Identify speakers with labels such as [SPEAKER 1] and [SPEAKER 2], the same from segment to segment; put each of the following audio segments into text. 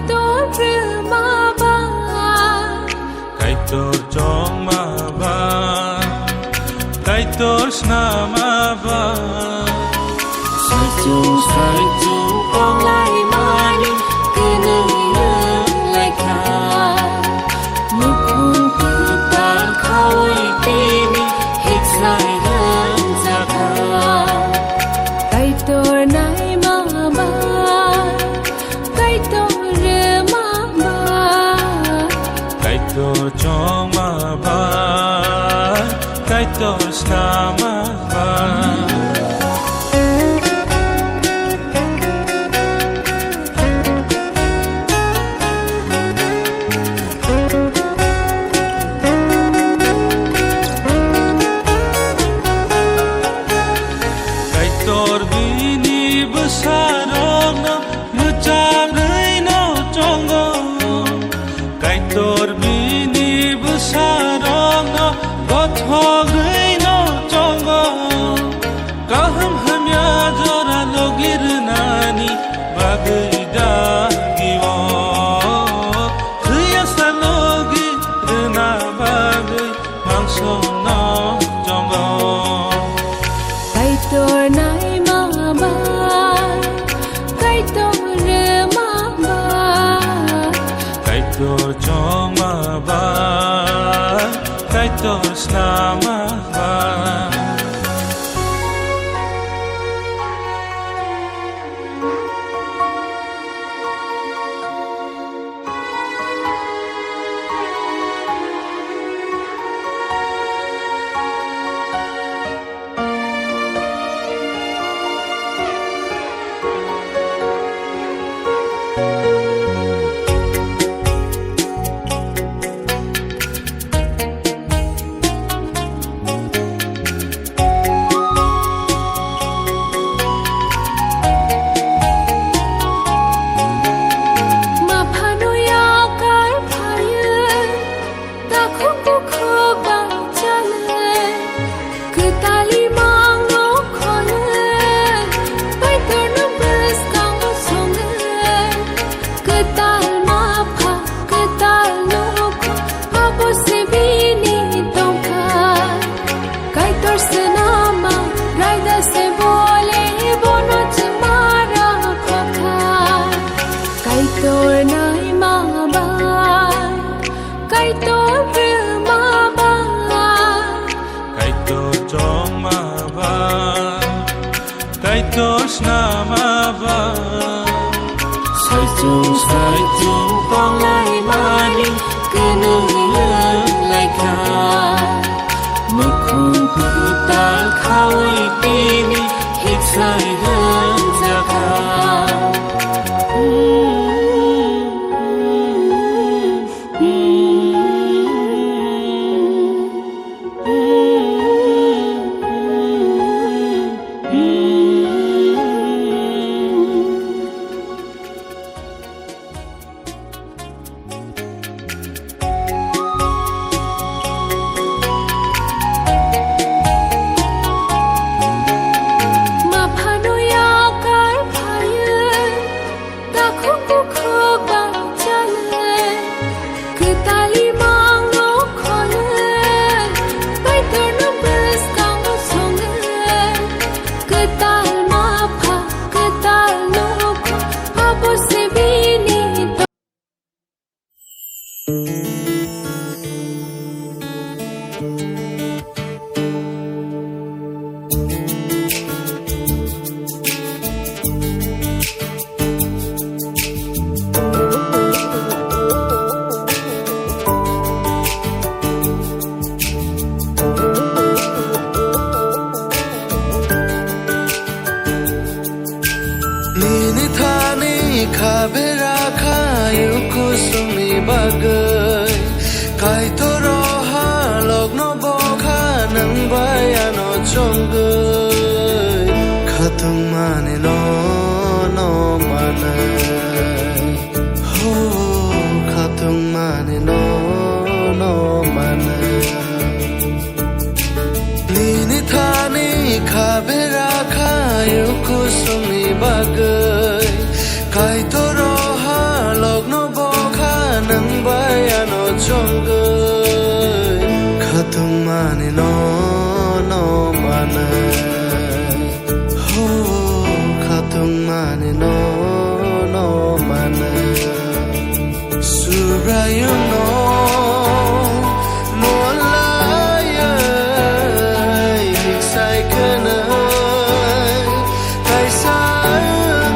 [SPEAKER 1] ตัวหรือมาบ้า
[SPEAKER 2] ไก่ตัวจองมาบ้าไก่ตัวสนามาบ้า
[SPEAKER 1] ใส่จูปองไล่มาลิคือหนึ่งเลือนไล่ขามุกหุ่นคือตาเขาอีปีนี้หิดใส่เดินจากขาไก่ตัวไหนมาบ้าไก่ตัวหรือมาบ้า
[SPEAKER 2] ไก่ตัวจองมาบ้าไก่ตัวสนามาบ้าTor bini besarong no gothog no chongo kaham hamya jora logir nani bagai dagiwo khya salogi na bagai mangso no chongo
[SPEAKER 1] kai tor nai ma ba kai tor re ma ba
[SPEAKER 2] kai tor chong ma ba kai tor sna ma ba
[SPEAKER 1] Sai chung pong lai ma ni cứ nương lương lai kha mực hồn cứ ta khao ý ni hít sai hơn ra kha
[SPEAKER 3] Kai toro ha log no bo kha nang baya no chongai khatung mane no mane ho khatung mane no mane ni thani kha bera kha yu kusumi bagai kai toro ha log no chongai khatung mane no no mana ho khatung mane no no mana surayo no no laya sai kana kai sa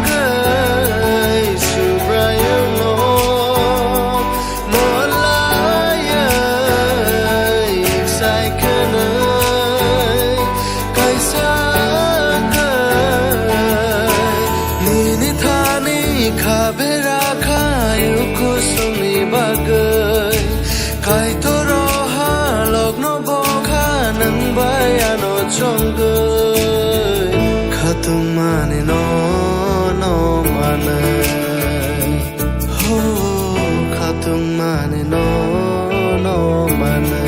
[SPEAKER 3] kai surayo no no laya sai kana kai sa kai ni thani khabera khayu kusumi bagai kai to ro ha lok no bo kha nang baya no chongai khatung mane no no mana ho khatung mane no no mana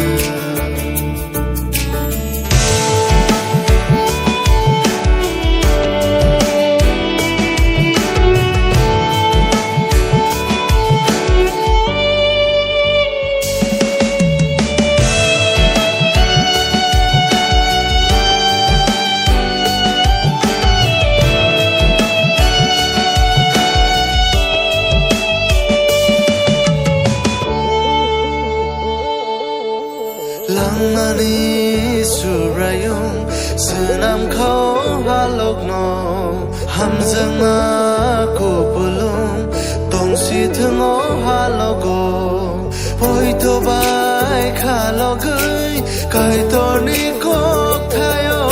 [SPEAKER 3] langani surayung senam khau halok no hamjanga ko pulung tongsi thungo halogo poi to bai khalogai kai to ni ko thayo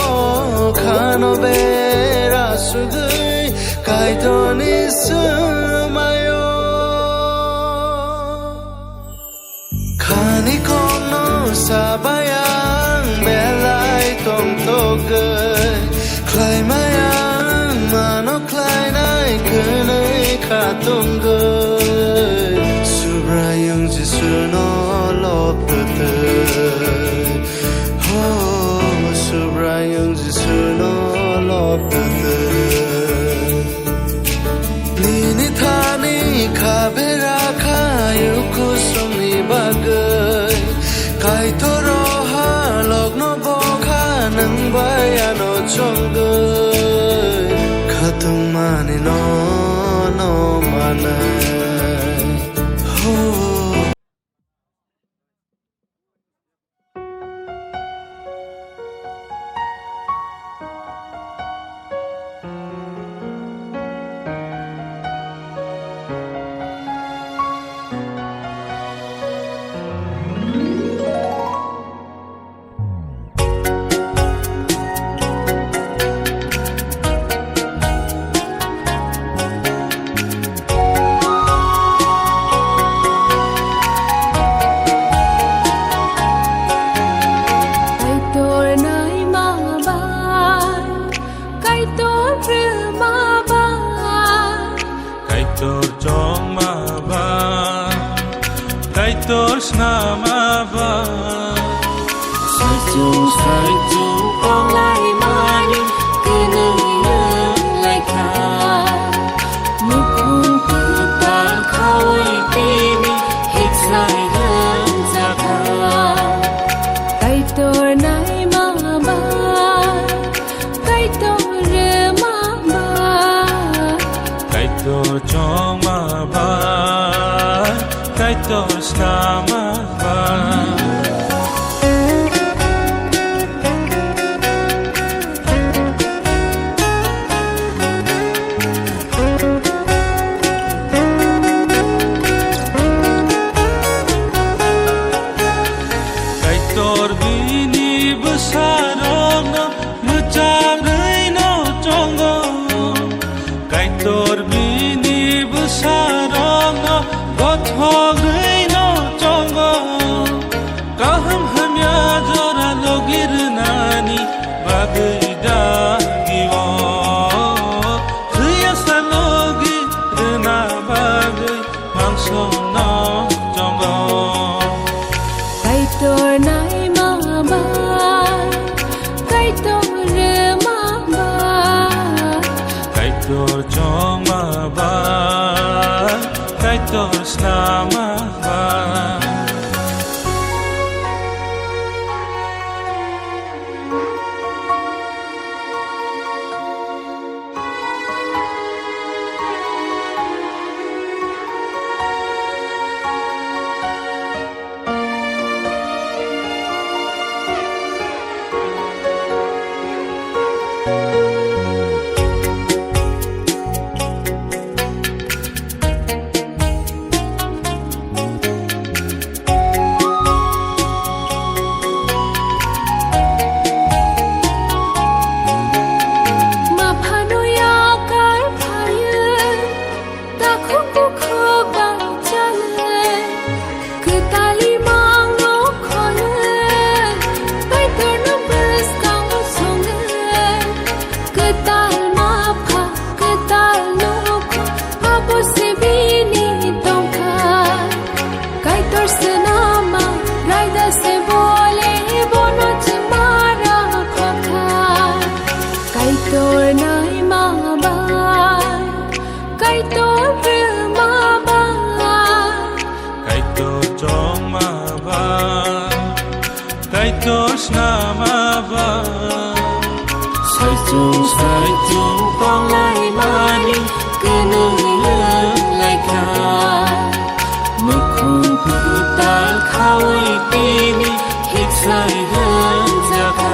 [SPEAKER 3] khano bera sugai kai to ni sumayo khani ko sabayang belai tong togai klai mayang mano klai nai kunai khatung gai subrayung jisu no lop te ho subrayung jisu no lop te lini thani khabera khayu kusumi bagai kai to ro ha lok no bo kha nang baya no chongai khatung mane no no mana ho
[SPEAKER 1] sai chung con lại mani cứ nơi lại kha nước hôn từ ta khơi tin hết sai hơn ra kha cái tôi nay mà ba cái tôi rê mà ba
[SPEAKER 2] cái tôi trong mà ba cái tôi sa mà ba Selamat nama ba
[SPEAKER 1] sai chung tong lai mani cứ nương lại kha mực hồn cứ ta khao tini hít sai hơn ra kha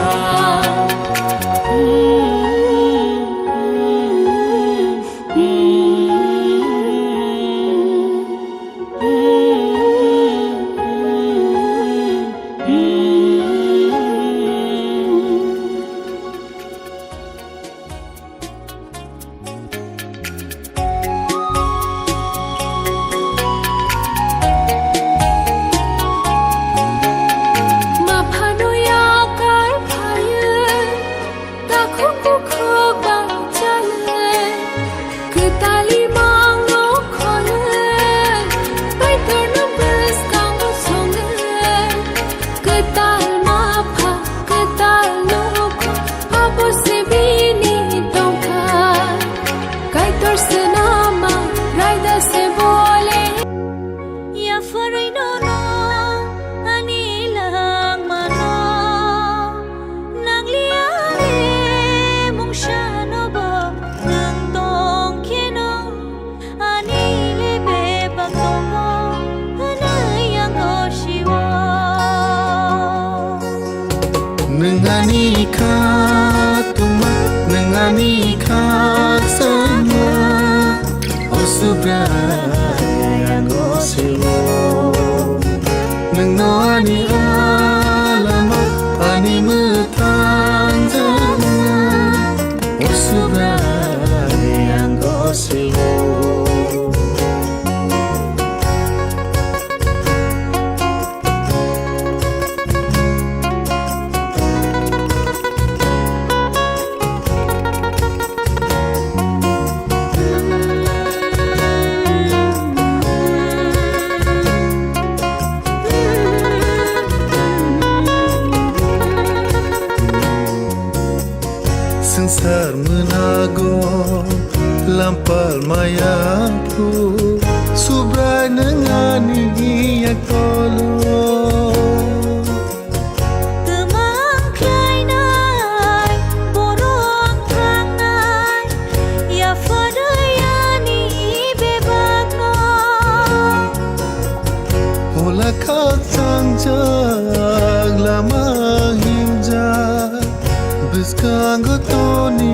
[SPEAKER 3] Nengani kha tuma nengani kha sama osubra yango sewo nengani alama ani mutanjana osubra yango sewo Sangsar menago lampal mayaku subrai nengani yak tolo
[SPEAKER 4] Temang klai nai borong trang nai ya fadayani bebak no
[SPEAKER 3] Hola khak chang chang lama himja Biskang toni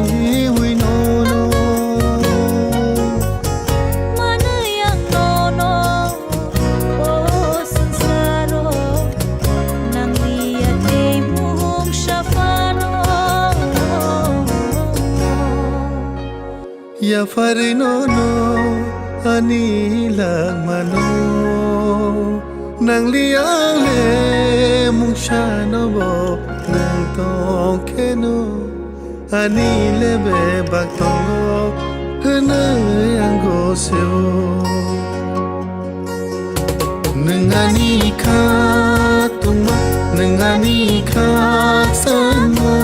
[SPEAKER 3] winono
[SPEAKER 4] Mana yang nono oh sansaro nang liat di muhung syafaro
[SPEAKER 3] Ya farinono ani lagmano Nang liang le mung shanobo nang tong keno ani lebe bak tongo hene yang go sewo nengani kha tuma nengani kha sama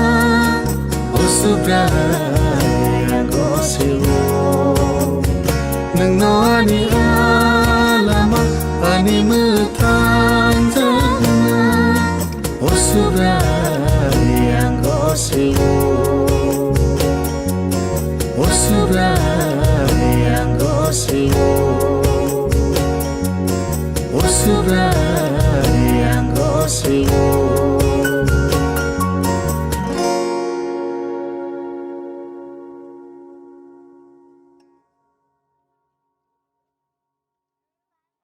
[SPEAKER 3] osubra yang go sewo neng no ani alama ani muta